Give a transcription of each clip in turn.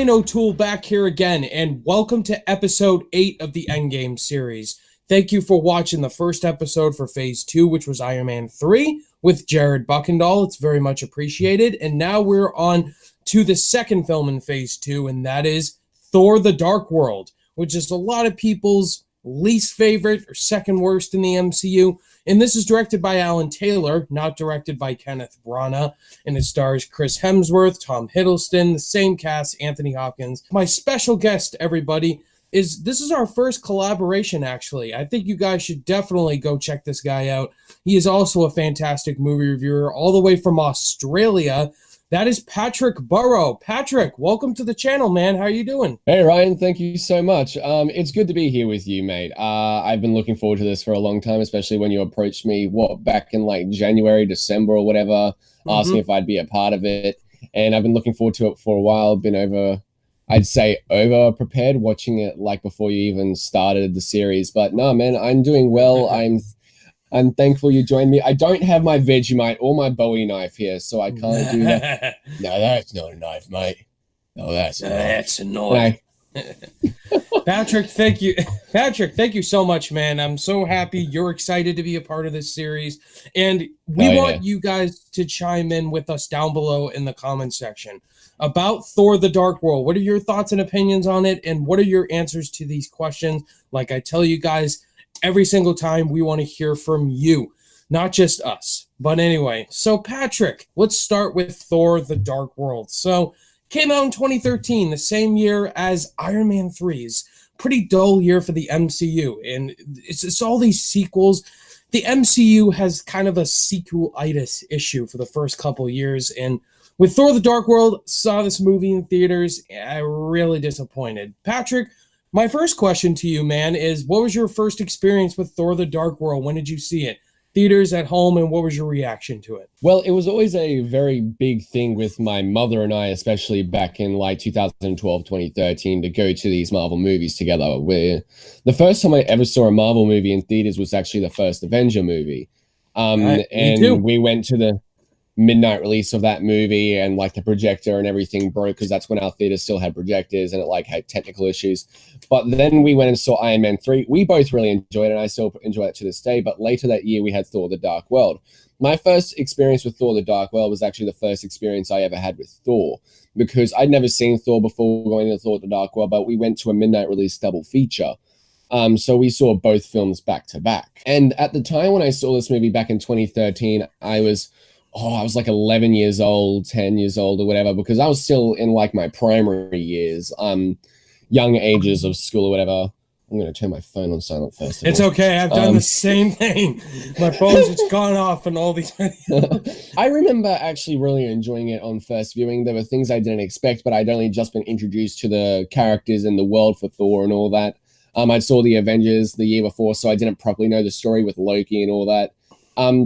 Ryan O'Toole back here again, and welcome to episode 8 of the Endgame series. Thank you for watching the first episode for Phase 2, which was Iron Man 3 with Jared Buckendall. It's very much appreciated. And now we're on to the second film in Phase 2, and that is Thor the Dark World, which is a lot of people's least favorite or second worst in the MCU. And this is directed by Alan Taylor, not directed by Kenneth Branagh. And it stars Chris Hemsworth, Tom Hiddleston, the same cast, Anthony Hopkins. My special guest, everybody, this is our first collaboration, actually. I think you guys should definitely go check this guy out. He is also a fantastic movie reviewer, all the way from Australia. That is Patrick Burrow. Patrick, welcome to the channel, man. How are you doing? Hey, Ryan. Thank you so much. It's good to be here with you, mate. I've been looking forward to this for a long time, especially when you approached me, back in like January, December or whatever, asking if I'd be a part of it. And I've been looking forward to it for a while. Been over prepared watching it like before you even started the series. But no, man, I'm doing well. I'm thankful you joined me. I don't have my Vegemite or my Bowie knife here, so I can't do that. No, that's not a knife, mate. No, that's a knife. Patrick, thank you. Patrick, thank you so much, man. I'm so happy you're excited to be a part of this series. And we want you guys to chime in with us down below in the comment section about Thor the Dark World. What are your thoughts and opinions on it? And what are your answers to these questions? Like I tell you guys, every single time we want to hear from you, not just us. But anyway, so Patrick, let's start with Thor the Dark World. So came out in 2013, the same year as Iron Man 3's. Pretty dull year for the MCU. And it's all these sequels. The MCU has kind of a sequelitis issue for the first couple years. And with Thor the Dark World, saw this movie in theaters. Really disappointed. Patrick, my first question to you, man, is what was your first experience with Thor the Dark World? When did you see it? Theaters, at home, and what was your reaction to it? Well, it was always a very big thing with my mother and I, especially back in like 2012, 2013, to go to these Marvel movies together. Where the first time I ever saw a Marvel movie in theaters was actually the first Avenger movie. And we went to the midnight release of that movie, and like the projector and everything broke because that's when our theater still had projectors and it like had technical issues. But then we went and saw Iron Man 3. We both really enjoyed it, and I still enjoy it to this day. But later that year we had Thor the Dark World. My first experience with Thor the Dark World was actually the first experience I ever had with Thor, because I'd never seen Thor before going to Thor the Dark World, but we went to a midnight release double feature. So we saw both films back to back. And at the time when I saw this movie back in 2013, I was like 11 years old, 10 years old or whatever, because I was still in like my primary years, young ages of school or whatever. I'm going to turn my phone on silent first. It's okay. I've done the same thing. My phone's just gone off and all these. I remember actually really enjoying it on first viewing. There were things I didn't expect, but I'd only just been introduced to the characters and the world for Thor and all that. I saw the Avengers the year before, so I didn't properly know the story with Loki and all that.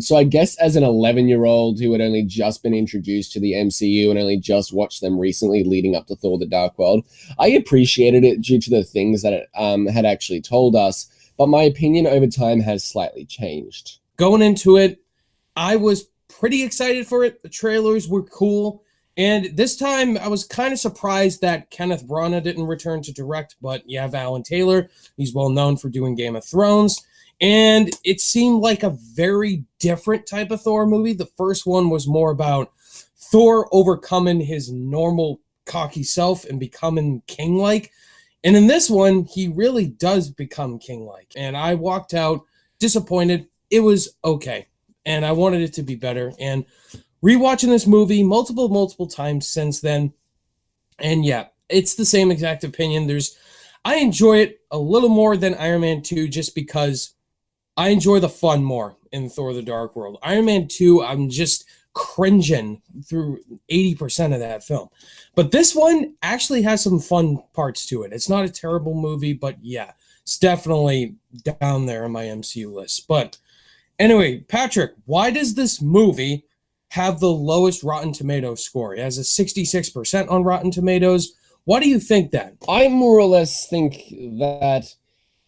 So I guess as an 11-year-old who had only just been introduced to the MCU and only just watched them recently leading up to Thor the Dark World, I appreciated it due to the things that it had actually told us, but my opinion over time has slightly changed. Going into it, I was pretty excited for it. The trailers were cool. And this time, I was kind of surprised that Kenneth Branagh didn't return to direct, but you have Alan Taylor. He's well known for doing Game of Thrones. And it seemed like a very different type of Thor movie. The first one was more about Thor overcoming his normal cocky self and becoming king-like. And in this one, he really does become king-like. And I walked out disappointed. It was okay. And I wanted it to be better. And rewatching this movie multiple times since then. And yeah, it's the same exact opinion. I enjoy it a little more than Iron Man 2 just because I enjoy the fun more in Thor the Dark World. Iron Man 2, I'm just cringing through 80% of that film. But this one actually has some fun parts to it. It's not a terrible movie, but yeah, it's definitely down there on my MCU list. But anyway, Patrick, why does this movie have the lowest Rotten Tomatoes score? It has a 66% on Rotten Tomatoes. Why do you think that? I more or less think that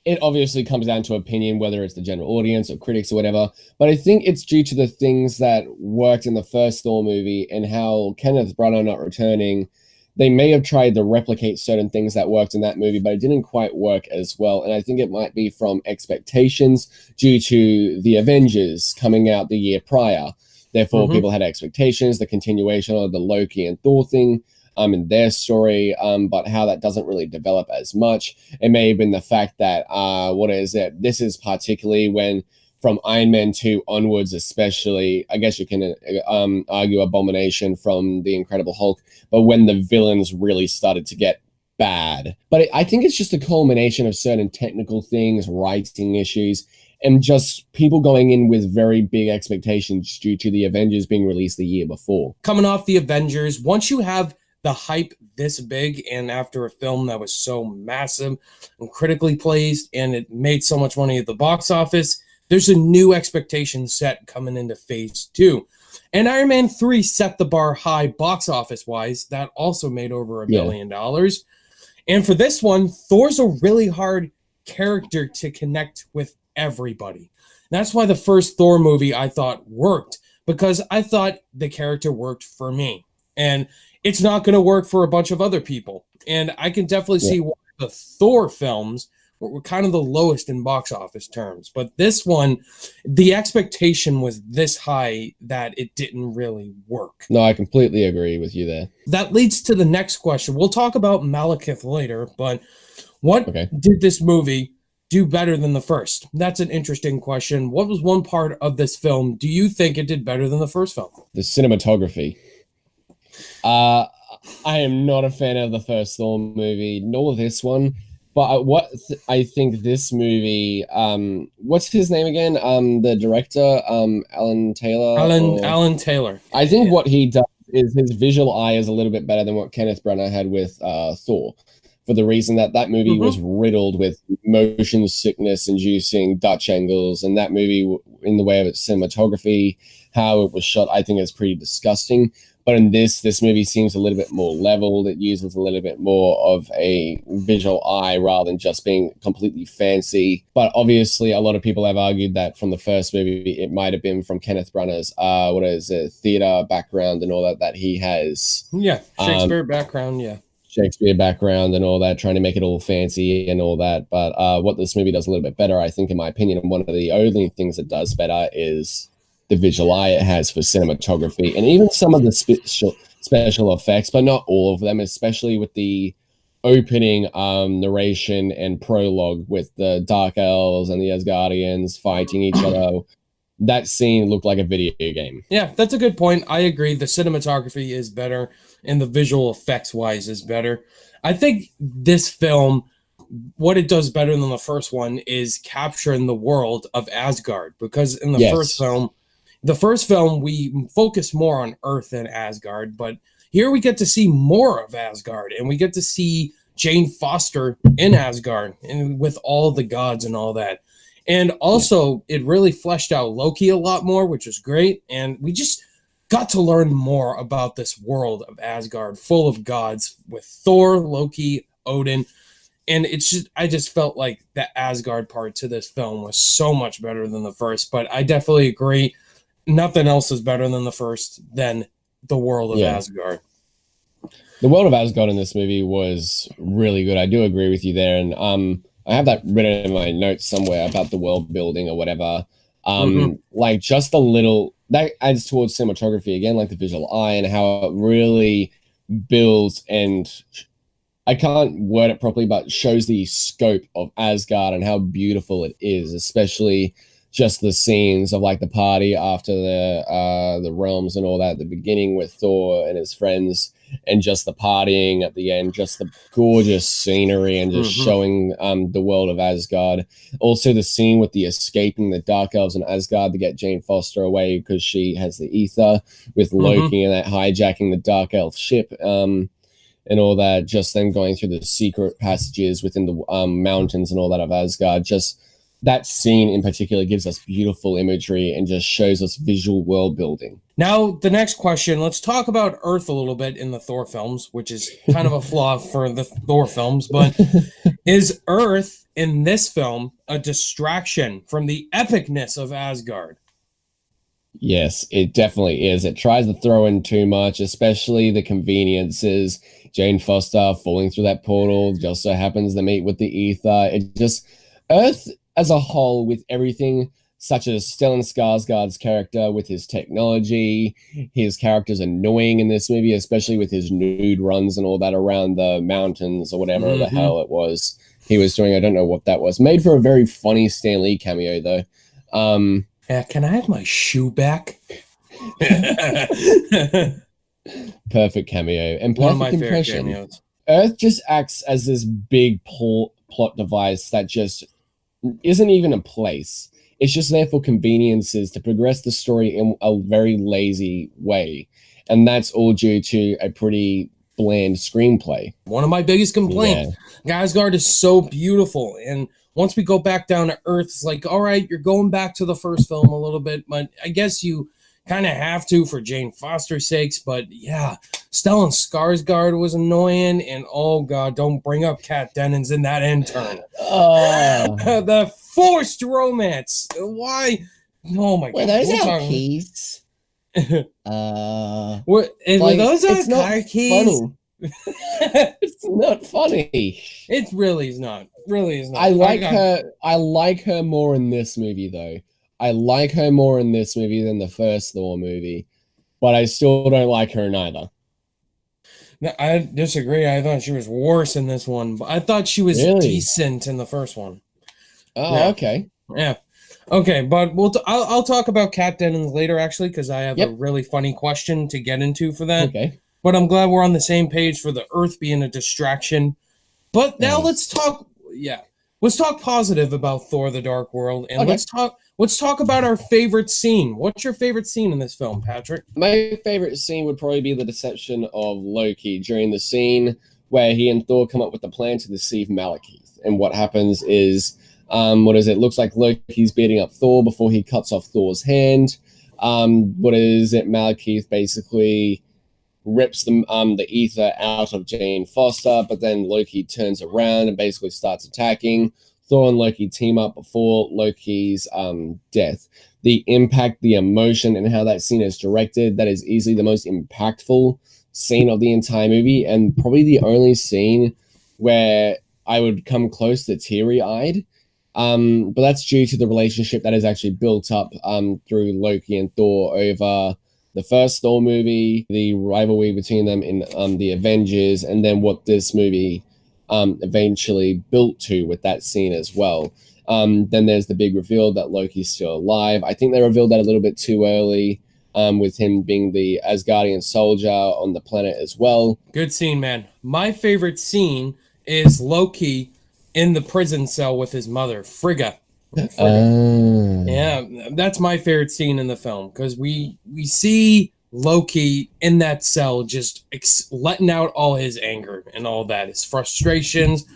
it obviously comes down to opinion, whether it's the general audience or critics or whatever. But I think it's due to the things that worked in the first Thor movie and how Kenneth Branagh not returning they may have tried to replicate certain things that worked in that movie, but it didn't quite work as well. And I think it might be from expectations due to the Avengers coming out the year prior. Therefore, people had expectations, the continuation of the Loki and Thor thing in their story, but how that doesn't really develop as much. It may have been the fact that, this is particularly when, from Iron Man 2 onwards especially, I guess you can argue Abomination from The Incredible Hulk, but when the villains really started to get bad. But I think it's just a culmination of certain technical things, writing issues, and just people going in with very big expectations due to the Avengers being released the year before. Coming off the Avengers, once you have the hype this big, and after a film that was so massive and critically praised, and it made so much money at the box office, there's a new expectation set coming into phase 2. And Iron Man 3 set the bar high box office wise. That also made over $1 billion. And for this one, Thor's a really hard character to connect with everybody. That's why the first Thor movie I thought worked, because I thought the character worked for me. And it's not going to work for a bunch of other people. And I can definitely see why the Thor films were kind of the lowest in box office terms. But this one, the expectation was this high that it didn't really work. No, I completely agree with you there. That leads to the next question. We'll talk about Malekith later, but what did this movie do better than the first? That's an interesting question. What was one part of this film do you think it did better than the first film? The cinematography. I am not a fan of the first Thor movie, nor this one. But I think this movie, what's his name again? The director, Alan Taylor. Alan Taylor. I think what he does is his visual eye is a little bit better than what Kenneth Branagh had with Thor, for the reason that movie was riddled with motion sickness inducing Dutch angles, and that movie, in the way of its cinematography, how it was shot, I think is pretty disgusting. But in this movie seems a little bit more leveled. It uses a little bit more of a visual eye rather than just being completely fancy. But obviously, a lot of people have argued that from the first movie, it might have been from Kenneth Branagh's, theater background and all that he has. Yeah, Shakespeare background, yeah. Shakespeare background and all that, trying to make it all fancy and all that. But what this movie does a little bit better, I think, in my opinion, and one of the only things it does better is the visual eye it has for cinematography, and even some of the special effects, but not all of them, especially with the opening narration and prologue with the Dark Elves and the Asgardians fighting each other. That scene looked like a video game. Yeah, that's a good point. I agree. The cinematography is better, and the visual effects wise is better. I think this film, what it does better than the first one is capturing the world of Asgard, because in the first film, we focus more on Earth than Asgard, but here we get to see more of Asgard, and we get to see Jane Foster in Asgard, and with all the gods and all that. And also, it really fleshed out Loki a lot more, which was great, and we just got to learn more about this world of Asgard, full of gods, with Thor, Loki, Odin, and I just felt like the Asgard part to this film was so much better than the first, but I definitely agree. Nothing else is better than the first, than the world of Asgard. The world of Asgard in this movie was really good. I do agree with you there. And I have that written in my notes somewhere about the world building or whatever. Like just a little, that adds towards cinematography again, like the visual eye and how it really builds, and I can't word it properly, but shows the scope of Asgard and how beautiful it is, especially just the scenes of like the party after the realms and all that, the beginning with Thor and his friends, and just the partying at the end, just the gorgeous scenery and just showing the world of Asgard. Also the scene with the escaping the Dark Elves and Asgard to get Jane Foster away because she has the ether, with Loki and that hijacking the Dark Elf ship and all that, just them going through the secret passages within the mountains and all that of Asgard. Just that scene in particular gives us beautiful imagery and just shows us visual world building. Now, the next question, let's talk about Earth a little bit in the Thor films, which is kind of a flaw for the Thor films, but is Earth in this film a distraction from the epicness of Asgard? Yes, it definitely is. It tries to throw in too much, especially the conveniences. Jane Foster falling through that portal just so happens to meet with the ether. It just Earth as a whole, with everything such as Stellan Skarsgård's character with his technology, his character's annoying in this movie, especially with his nude runs and all that around the mountains or whatever the hell it was he was doing. I don't know what that was. Made for a very funny Stan Lee cameo though. Yeah, can I have my shoe back? Perfect cameo and One of my perfect favorite impression. cameos. Earth just acts as this big plot device that just isn't even a place. It's just there for conveniences to progress the story in a very lazy way. And that's all due to a pretty bland screenplay. One of my biggest complaints. Asgard is so beautiful. And once we go back down to Earth, it's like, all right, you're going back to the first film a little bit, but I guess you kind of have to for Jane Foster's sakes. But yeah, Stellan Skarsgård was annoying. And oh God, don't bring up Kat Dennings in that intern. The forced romance. Why? Oh my God. Were those our keys? Were those it's our car keys? Funny. It's not funny. It really is not. Really is not. I like her more in this movie though. I like her more in this movie than the first Thor movie, but I still don't like her neither. No, I disagree. I thought she was worse in this one, but I thought she was decent in the first one. Oh, yeah. Okay. Yeah. Okay, but I'll talk about Kat Dennings later, actually, because I have a really funny question to get into for that. Okay. But I'm glad we're on the same page for the Earth being a distraction. But now let's talk. Yeah, let's talk positive about Thor: The Dark World, and let's talk about our favorite scene. What's your favorite scene in this film, Patrick? My favorite scene would probably be the deception of Loki during the scene where he and Thor come up with the plan to deceive Malekith. And what happens is, looks like Loki's beating up Thor before he cuts off Thor's hand. Malekith basically rips the ether out of Jane Foster, but then Loki turns around and basically starts attacking. Thor and Loki team up before Loki's death. The impact, the emotion, and how that scene is directed, that is easily the most impactful scene of the entire movie, and probably the only scene where I would come close to teary-eyed. But that's due to the relationship that is actually built up through Loki and Thor over the first Thor movie, the rivalry between them in the Avengers, and then what this movie eventually built to with that scene as well. Then there's the big reveal that Loki's still alive. I think they revealed that a little bit too early, with him being the Asgardian soldier on the planet as well. Good scene, man. My favorite scene is Loki in the prison cell with his mother, Frigga. Yeah, that's my favorite scene in the film, because we see Loki in that cell just letting out all his anger and all that, his frustrations.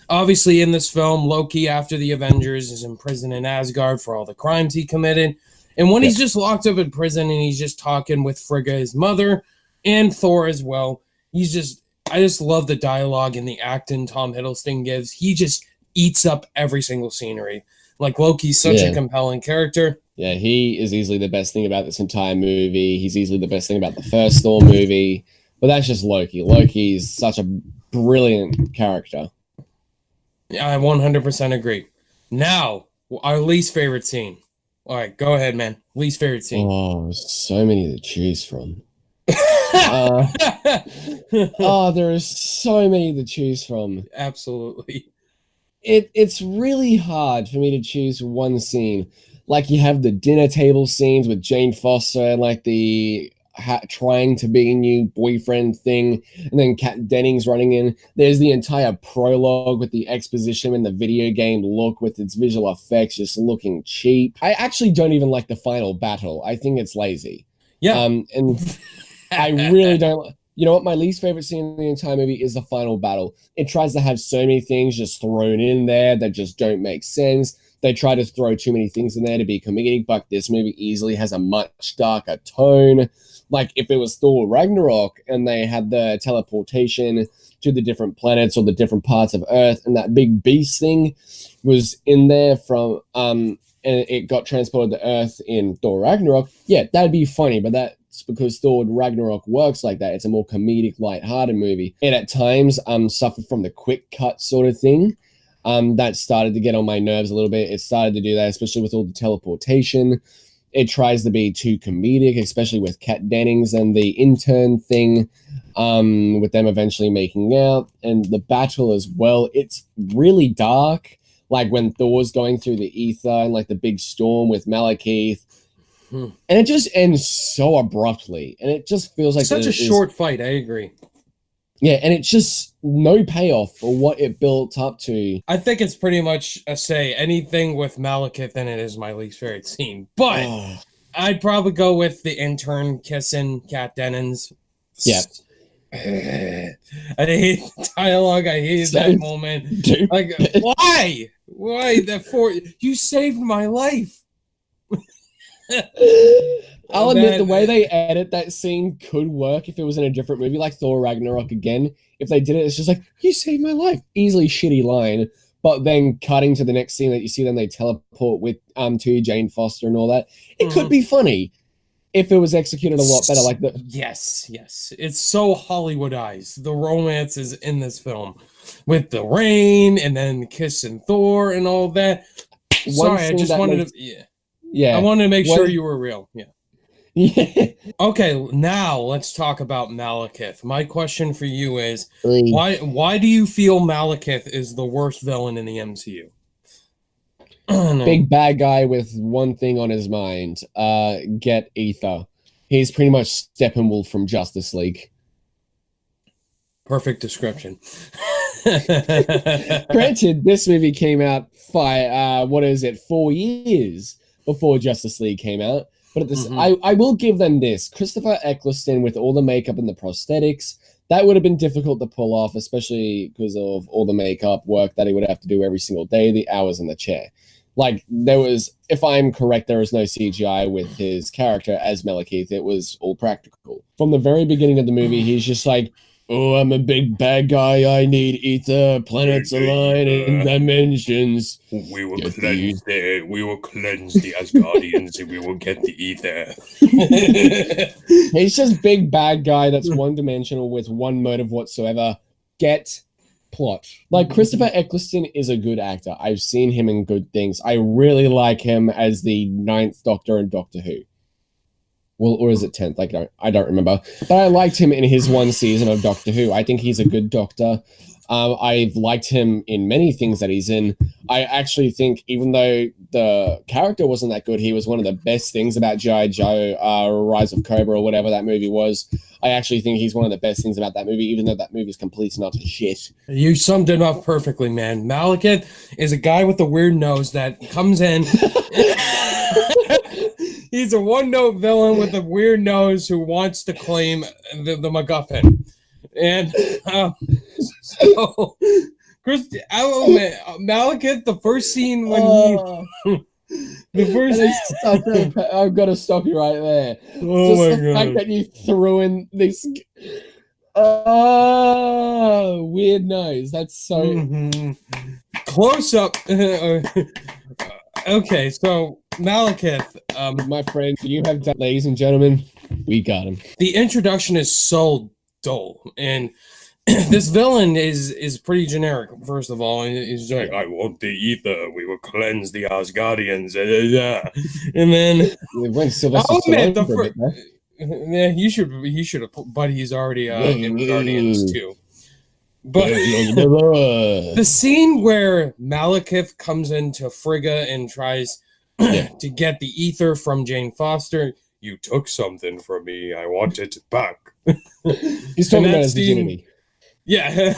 Obviously, in this film, Loki, after the Avengers, is imprisoned in Asgard for all the crimes he committed. And when he's just locked up in prison and he's just talking with Frigga, his mother, and Thor as well, I just love the dialogue and the acting Tom Hiddleston gives. He just eats up every single scenery. Like, Loki's such a compelling character. Yeah, he is easily the best thing about this entire movie. He's easily the best thing about the first Thor movie. But that's just Loki. Loki's such a brilliant character. Yeah, I 100% agree. Now, our least favorite scene. All right, go ahead, man. Least favorite scene. Oh, so many to choose from. There are so many to choose from. Absolutely. It's really hard for me to choose one scene. Like, you have the dinner table scenes with Jane Foster and like the trying to be a new boyfriend thing, and then Kat Dennings running in. There's the entire prologue with the exposition and the video game look with its visual effects just looking cheap. I actually don't even like the final battle. I think it's lazy. Yeah. And I really don't. You know what? My least favorite scene in the entire movie is the final battle. It tries to have so many things just thrown in there that just don't make sense. They try to throw too many things in there to be comedic, but this movie easily has a much darker tone. Like, if it was Thor Ragnarok and they had the teleportation to the different planets or the different parts of Earth, and that big beast thing was in there from, and and it got transported to Earth in Thor Ragnarok, yeah, that'd be funny, but that's because Thor Ragnarok works like that. It's a more comedic, light-hearted movie. It at times suffered from the quick cut sort of thing. That started to get on my nerves a little bit. It started to do that, especially with all the teleportation. It tries to be too comedic, especially with Kat Dennings and the intern thing, with them eventually making out, and the battle as well. It's really dark, like when Thor's going through the ether and like the big storm with Malekith. And it just ends so abruptly, and it just feels like such a short fight. I agree. Yeah, and it's just no payoff for what it built up to. I think it's pretty much a say. Anything with Malekith in it is my least favorite scene. But I'd probably go with the intern kissing Kat Dennings. Yeah. I hate the dialogue. I hated that moment. Like, why? Why? You saved my life. I'll admit the way they edit that scene could work if it was in a different movie, like Thor Ragnarok again. If they did it, it's just like, you saved my life. Easily shitty line. But then cutting to the next scene that you see them, they teleport with to Jane Foster and all that. It could be funny if it was executed a lot better. Like the yes. It's so Hollywoodized. The romance is in this film. With the rain and then kissing Thor and all that. Sorry, I just wanted to... Yeah, I wanted to make sure you were real. Yeah. Okay, now let's talk about Malekith. My question for you is, why do you feel Malekith is the worst villain in the MCU? Big bad guy with one thing on his mind. Get ether. He's pretty much Steppenwolf from Justice League. Perfect description. Granted, this movie came out 4 years before Justice League came out. But at this, I will give them this. Christopher Eccleston with all the makeup and the prosthetics, that would have been difficult to pull off, especially because of all the makeup work that he would have to do every single day, the hours in the chair. Like, there was, if I'm correct, there was no CGI with his character as Malekith. It was all practical. From the very beginning of the movie, he's just like, oh, I'm a big bad guy. I need ether. Planets align in dimensions. We will cleanse the Asgardians and we will get the ether. He's just big bad guy that's one-dimensional with one motive whatsoever. Get plot. Like, Christopher Eccleston is a good actor. I've seen him in good things. I really like him as the 9th Doctor in Doctor Who. Well, or is it 10th? I don't remember. But I liked him in his one season of Doctor Who. I think he's a good doctor. I've liked him in many things that he's in. I actually think, even though the character wasn't that good, he was one of the best things about G.I. Joe, Rise of Cobra, or whatever that movie was. I actually think he's one of the best things about that movie, even though that movie's complete and utter shit. You summed it up perfectly, man. Malekith is a guy with a weird nose that comes in... He's a one-note villain with a weird nose who wants to claim the MacGuffin. And so, Malekith, the first scene when I've got to stop you right there. Oh just my the God. fact that you threw in this weird nose. That's so close up. Okay, so Malekith, my friend, you have done, ladies and gentlemen, we got him. The introduction is so dull, and this villain is pretty generic. First of all, he's like, "I want the ether. We will cleanse the Asgardians," and then yeah, he should have, but he's already in Guardians too. But the scene where Malekith comes into Frigga and tries to get the ether from Jane Foster, you took something from me. I want it back. He's talking about his virginity. Yeah.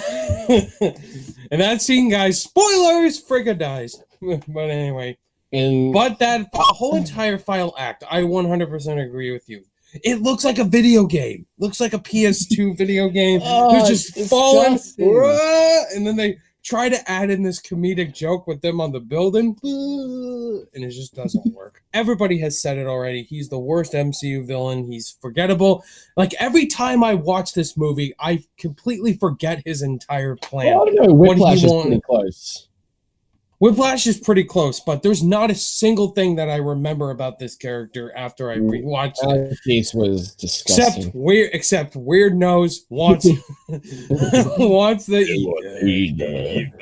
And that scene, guys, spoilers, Frigga dies. But anyway. But that whole entire final act, I 100% agree with you. It looks like a video game. Looks like a PS2 video game. They're just falling. And then they try to add in this comedic joke with them on the building. And it just doesn't work. Everybody has said it already. He's the worst MCU villain. He's forgettable. Like, every time I watch this movie, I completely forget his entire plan. I don't know. Whiplash is pretty close. Whiplash is pretty close, but there's not a single thing that I remember about this character after I rewatched it. Malekith was disgusting. Except Weird Nose wants wants the ether.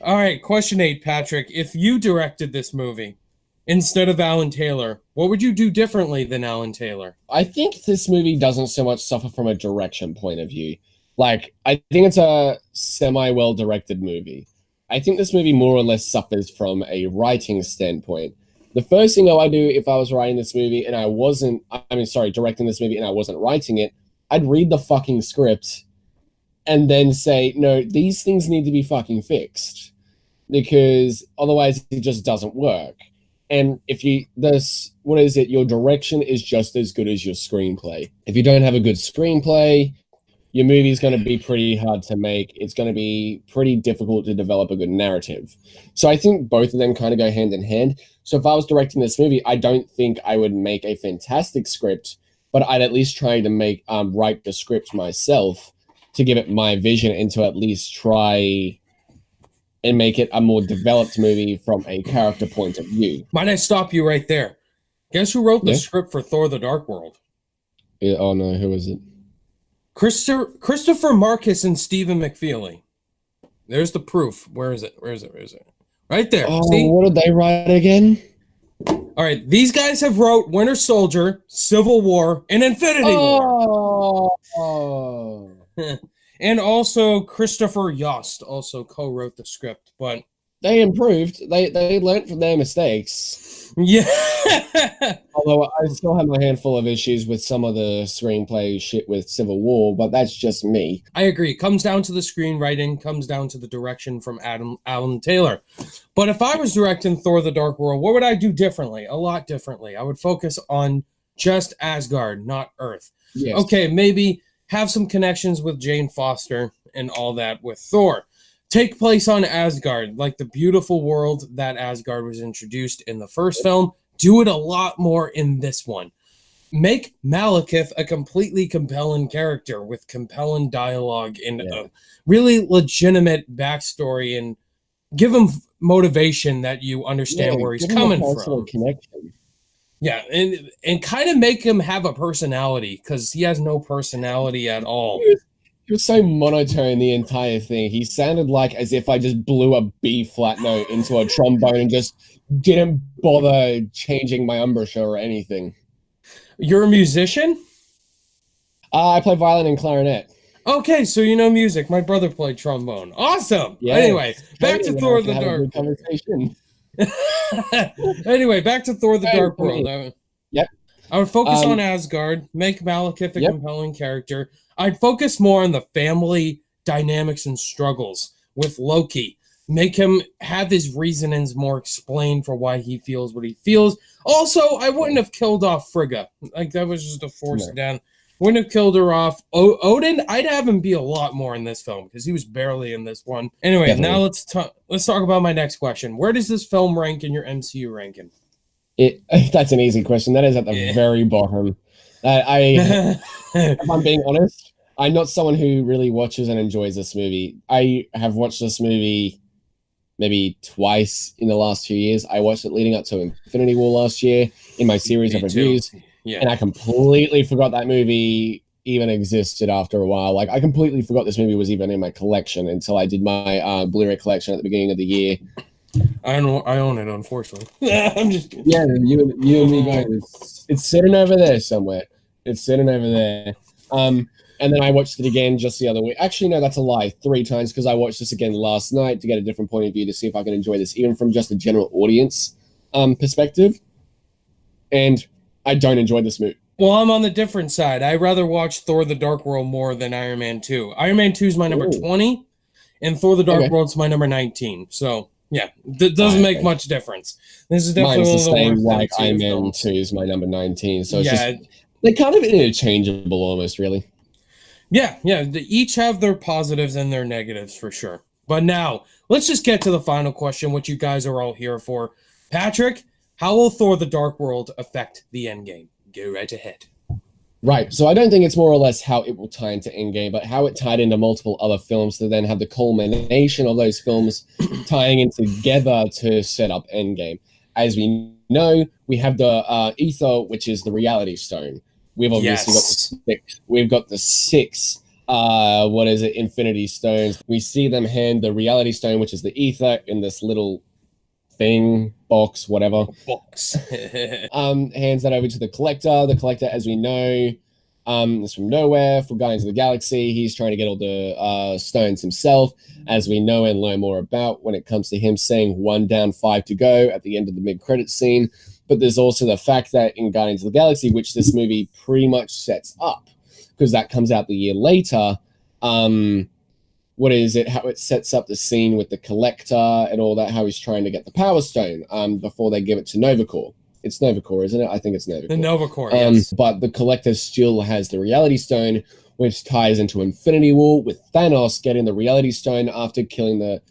All right, question 8, Patrick. If you directed this movie instead of Alan Taylor, what would you do differently than Alan Taylor? I think this movie doesn't so much suffer from a direction point of view. Like, I think it's a semi-well-directed movie. I think this movie more or less suffers from a writing standpoint. The first thing I would do if I was writing this movie and I wasn't, directing this movie and I wasn't writing it, I'd read the fucking script and then say, no, these things need to be fucking fixed because otherwise it just doesn't work. And if your direction is just as good as your screenplay. If you don't have a good screenplay, your movie is going to be pretty hard to make. It's going to be pretty difficult to develop a good narrative. So I think both of them kind of go hand in hand. So if I was directing this movie, I don't think I would make a fantastic script, but I'd at least try to write the script myself to give it my vision and to at least try and make it a more developed movie from a character point of view. Might I stop you right there? Guess who wrote the script for Thor: The Dark World? Yeah, oh no, who is it? Christopher Marcus and Stephen McFeely. There's the proof. Where is it? Right there. Oh, see? What did they write again? All right, these guys have wrote Winter Soldier, Civil War, and Infinity War. Oh. And also Christopher Yost also co-wrote the script, but they improved. They learned from their mistakes. Yeah. Although I still have my handful of issues with some of the screenplay shit with Civil War, but that's just me. I agree. It comes down to the screenwriting, comes down to the direction from Alan Taylor. But if I was directing Thor: The Dark World, what would I do differently? A lot differently. I would focus on just Asgard, not Earth. Yes. Okay, maybe have some connections with Jane Foster and all that with Thor. Take place on Asgard, like the beautiful world that Asgard was introduced in the first film. Do it a lot more in this one. Make Malekith a completely compelling character with compelling dialogue and a really legitimate backstory, and give him motivation that you understand where he's coming from. Connection. Yeah, and kind of make him have a personality, because he has no personality at all. He was so monotone the entire thing. He sounded like as if I just blew a B flat note into a trombone and just didn't bother changing my embouchure or anything. You're a musician? I play violin and clarinet. Okay, so you know music. My brother played trombone. Awesome. Yeah. Anyway, back to Thor: The Dark. Conversation. Anyway, back to Thor: The Dark World. Yep. I would focus on Asgard, make Malekith a compelling character. I'd focus more on the family dynamics and struggles with Loki. Make him have his reasonings more explained for why he feels what he feels. Also, I wouldn't have killed off Frigga. Like, that was just a force down. Wouldn't have killed her off. Odin, I'd have him be a lot more in this film because he was barely in this one. Anyway, now let's talk about my next question. Where does this film rank in your MCU ranking? That's an easy question. That is at the very bottom. If I'm being honest, I'm not someone who really watches and enjoys this movie. I have watched this movie maybe twice in the last 2 years. I watched it leading up to Infinity War last year in my series of reviews. Yeah. And I completely forgot that movie even existed after a while. Like, I completely forgot this movie was even in my collection until I did my Blu-ray collection at the beginning of the year. I own it, unfortunately. I'm just kidding. Yeah, you and me both. It's sitting over there somewhere. It's sitting over there. And then I watched it again just the other week. Actually, no, that's a lie. 3 times, because I watched this again last night to get a different point of view to see if I can enjoy this, even from just a general audience perspective. And I don't enjoy this movie. Well, I'm on the different side. I rather watch Thor: The Dark World more than Iron Man 2. Iron Man 2 is my number 20, and Thor: The Dark World's my number 19. So, yeah, doesn't make much difference. This is definitely mine's the one of same, the like Iron Man 2 is my number 19. So it's yeah, just, they're kind of interchangeable almost, really. Yeah, they each have their positives and their negatives for sure. But now, let's just get to the final question, what you guys are all here for. Patrick, how will Thor: The Dark World affect the Endgame? Go right ahead. Right. So I don't think it's more or less how it will tie into Endgame, but how it tied into multiple other films to then have the culmination of those films tying in together to set up Endgame. As we know, we have the ether, which is the reality stone. We've obviously got the six. We've got the six. What is it? Infinity Stones. We see them hand the reality stone, which is the ether, in this little thing, box, whatever. Box. Hands that over to the Collector. The Collector, as we know, is from nowhere, from Guardians of the Galaxy. He's trying to get all the stones himself, as we know and learn more about when it comes to him saying 1 down, 5 to go at the end of the mid-credit scene. But there's also the fact that in Guardians of the Galaxy, which this movie pretty much sets up, because that comes out the year later, what is it? How it sets up the scene with the Collector and all that, how he's trying to get the Power Stone before they give it to Nova Corps. It's Nova Corps, isn't it? I think it's Nova Corps. The Nova Corps, yes. But the Collector still has the Reality Stone, which ties into Infinity War with Thanos getting the Reality Stone after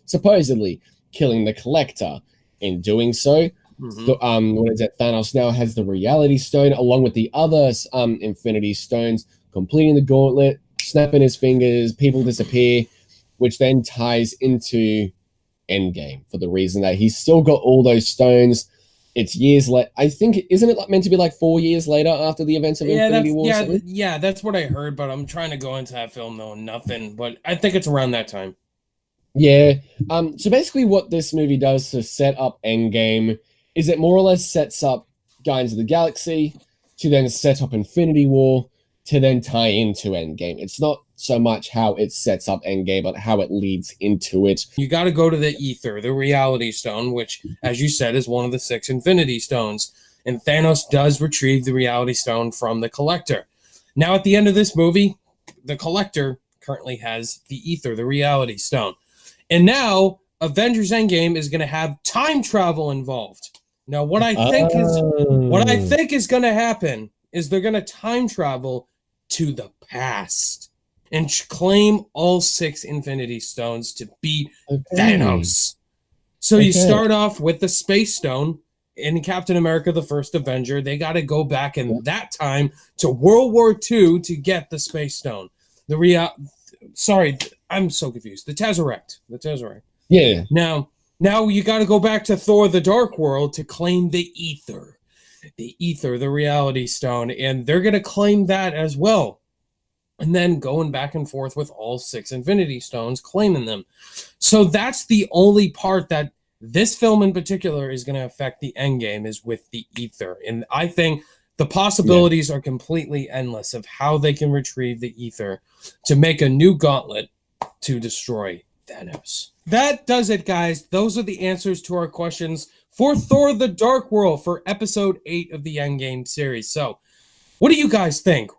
supposedly killing the Collector. In doing so, what is it? Thanos now has the Reality Stone along with the other Infinity Stones, completing the gauntlet, snapping his fingers, people disappear, which then ties into Endgame for the reason that he's still got all those stones. It's years later. I think, isn't it meant to be like 4 years later after the events of Infinity War? Yeah, that's what I heard, but I'm trying to go into that film knowing nothing, but I think it's around that time. Yeah. So basically what this movie does to set up Endgame is it more or less sets up Guardians of the Galaxy to then set up Infinity War to then tie into Endgame. It's not so much how it sets up Endgame, but how it leads into it. You got to go to the ether, the Reality Stone, which, as you said, is one of the 6 Infinity Stones. And Thanos does retrieve the Reality Stone from the Collector. Now, at the end of this movie, the Collector currently has the ether, the Reality Stone. And now, Avengers Endgame is going to have time travel involved. Now, what I think is going to happen is they're going to time travel to the past and claim all 6 Infinity Stones to beat Thanos. So you start off with the Space Stone in Captain America, the First Avenger. They got to go back in that time to World War II to get the Space Stone. Sorry, I'm so confused. The Tesseract. Yeah. Now you got to go back to Thor: The Dark World to claim the ether. The ether, the Reality Stone, and they're going to claim that as well. And then going back and forth with all 6 Infinity Stones, claiming them. So that's the only part that this film in particular is going to affect the Endgame, is with the ether. And I think the possibilities are completely endless of how they can retrieve the ether to make a new gauntlet to destroy Thanos. That does it, guys. Those are the answers to our questions for Thor: The Dark World for episode 8 of the Endgame series. So, what do you guys think?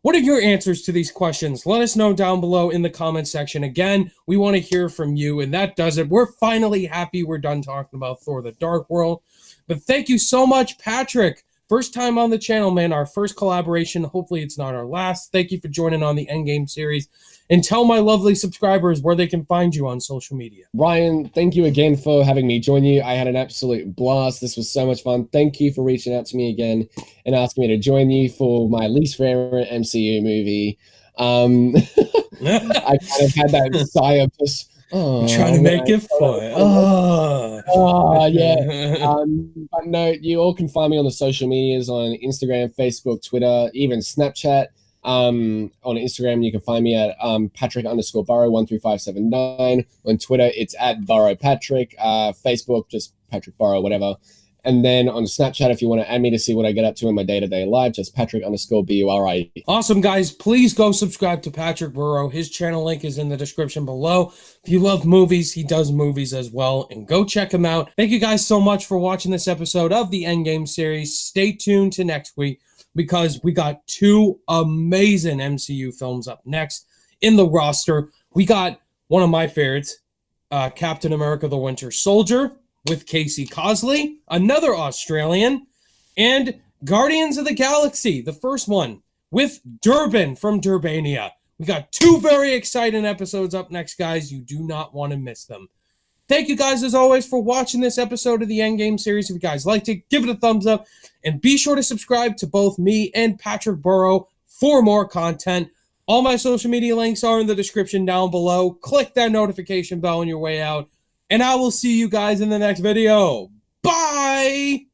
What are your answers to these questions? Let us know down below in the comment section. Again, we want to hear from you, and that does it. We're finally happy we're done talking about Thor: The Dark World. But thank you so much, Patrick. First time on the channel, man. Our first collaboration. Hopefully it's not our last. Thank you for joining on the Endgame series. And tell my lovely subscribers where they can find you on social media. Ryan, thank you again for having me join you. I had an absolute blast. This was so much fun. Thank you for reaching out to me again and asking me to join you for my least favorite MCU movie. I kind of had that sigh of just... trying to make it fun. Yeah. But no, you all can find me on the social medias on Instagram, Facebook, Twitter, even Snapchat. On Instagram, you can find me at Patrick_Burrow13579. On Twitter, it's at BurrowPatrick. Facebook, just Patrick Burrow, whatever. And then on Snapchat, if you want to add me to see what I get up to in my day-to-day life, just Patrick_BURI. Awesome, guys. Please go subscribe to Patrick Burrow. His channel link is in the description below. If you love movies, he does movies as well. And go check him out. Thank you guys so much for watching this episode of the Endgame series. Stay tuned to next week, because we got 2 amazing MCU films up next in the roster. We got one of my favorites, Captain America: The Winter Soldier, with Casey Cosley, another Australian, and Guardians of the Galaxy, the first one, with Durban from Durbania. We got 2 very exciting episodes up next, guys. You do not want to miss them. Thank you guys, as always, for watching this episode of the Endgame series. If you guys liked it, give it a thumbs up. And be sure to subscribe to both me and Patrick Burrow for more content. All my social media links are in the description down below. Click that notification bell on your way out, and I will see you guys in the next video. Bye!